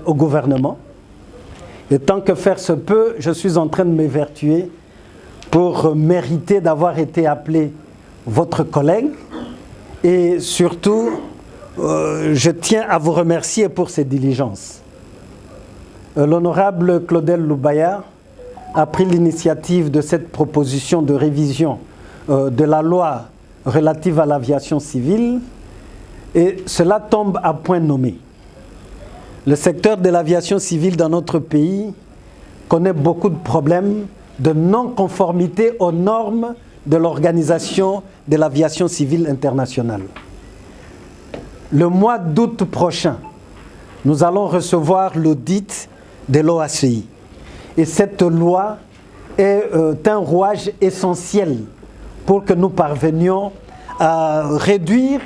au gouvernement. Et tant que faire se peut, je suis en train de m'évertuer pour mériter d'avoir été appelé votre collègue. Et surtout, je tiens à vous remercier pour ces diligences. L'honorable Claudel Loubaya a pris l'initiative de cette proposition de révision de la loi relative à l'aviation civile, et cela tombe à point nommé. Le secteur de l'aviation civile dans notre pays connaît beaucoup de problèmes de non-conformité aux normes de l'Organisation de l'aviation civile internationale. Le mois d'août prochain, nous allons recevoir l'audit de l'OACI. Et cette loi est un rouage essentiel pour que nous parvenions à réduire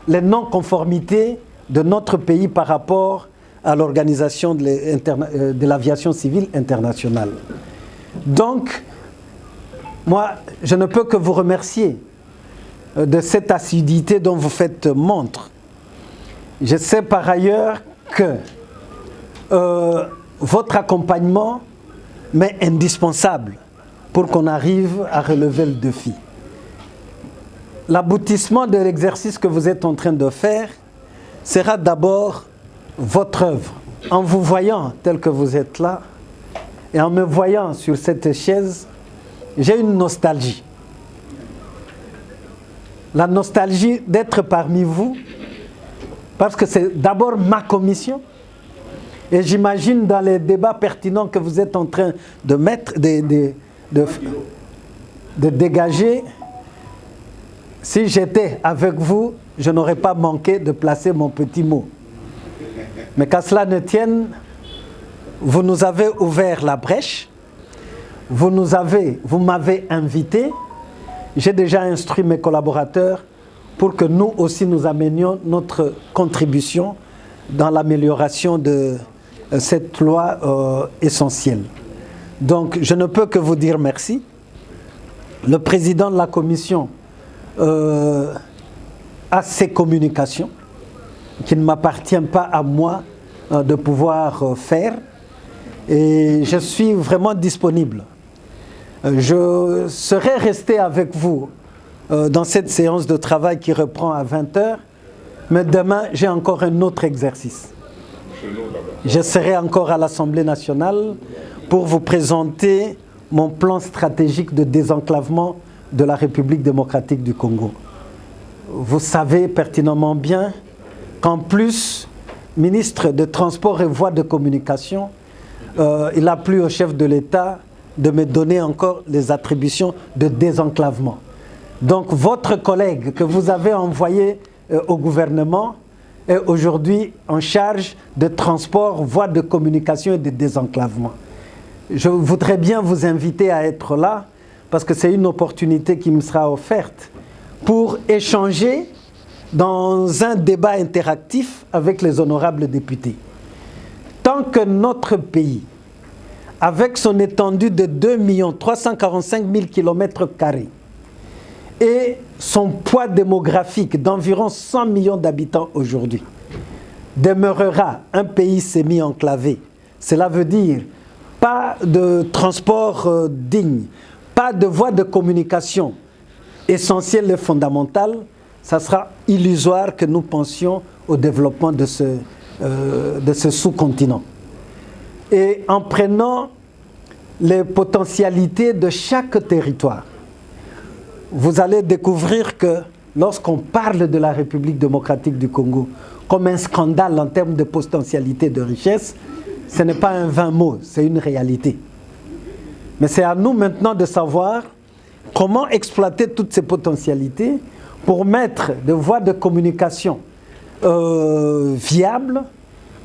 les non-conformités de notre pays par rapport à l'Organisation de l'aviation civile internationale. Donc, moi, je ne peux que vous remercier de cette assiduité dont vous faites montre. Je sais par ailleurs que votre accompagnement m'est indispensable pour qu'on arrive à relever le défi. L'aboutissement de l'exercice que vous êtes en train de faire sera d'abord votre œuvre. En vous voyant tel que vous êtes là et en me voyant sur cette chaise, j'ai une nostalgie. La nostalgie d'être parmi vous, parce que c'est d'abord ma commission. Et j'imagine dans les débats pertinents que vous êtes en train de mettre, de dégager, si j'étais avec vous, je n'aurais pas manqué de placer mon petit mot. Mais qu'à cela ne tienne, vous nous avez ouvert la brèche, vous m'avez invité, j'ai déjà instruit mes collaborateurs pour que nous aussi nous amenions notre contribution dans l'amélioration de cette loi essentielle. Donc je ne peux que vous dire merci. Le président de la commission a ses communications qui ne m'appartient pas à moi de pouvoir faire, et je suis vraiment disponible. Je serai resté avec vous dans cette séance de travail qui reprend à 20h, mais demain j'ai encore un autre exercice. Je serai encore à l'Assemblée nationale pour vous présenter mon plan stratégique de désenclavement de la République démocratique du Congo. Vous savez pertinemment bien qu'en plus, ministre des Transports et Voies de Communication, il a plu au chef de l'État de me donner encore les attributions de désenclavement. Donc votre collègue que vous avez envoyé au gouvernement est aujourd'hui en charge de transport, voies de communication et de désenclavement. Je voudrais bien vous inviter à être là parce que c'est une opportunité qui me sera offerte pour échanger dans un débat interactif avec les honorables députés. Tant que notre pays, avec son étendue de 2 345 000 km² et son poids démographique d'environ 100 millions d'habitants aujourd'hui, demeurera un pays semi-enclavé, cela veut dire pas de transport digne, pas de voies de communication essentielles et fondamentales, ça sera illusoire que nous pensions au développement de ce sous-continent. Et en prenant les potentialités de chaque territoire, vous allez découvrir que lorsqu'on parle de la République démocratique du Congo comme un scandale en termes de potentialité de richesse, ce n'est pas un vain mot, c'est une réalité. Mais c'est à nous maintenant de savoir comment exploiter toutes ces potentialités pour mettre des voies de communication viables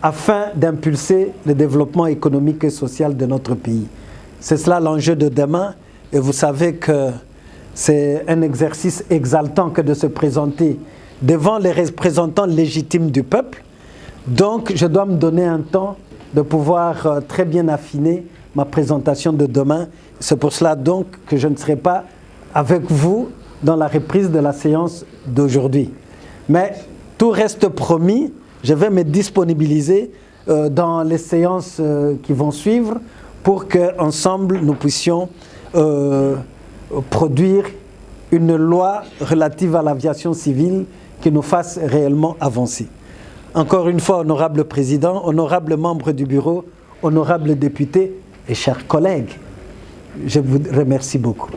afin d'impulser le développement économique et social de notre pays. C'est cela l'enjeu de demain, et vous savez que c'est un exercice exaltant que de se présenter devant les représentants légitimes du peuple. Donc je dois me donner un temps de pouvoir très bien affiner ma présentation de demain. C'est pour cela donc que je ne serai pas avec vous dans la reprise de la séance d'aujourd'hui. Mais tout reste promis, je vais me disponibiliser dans les séances qui vont suivre pour qu'ensemble nous puissions produire une loi relative à l'aviation civile qui nous fasse réellement avancer. Encore une fois, honorable président, honorables membres du bureau, honorables députés et chers collègues, je vous remercie beaucoup.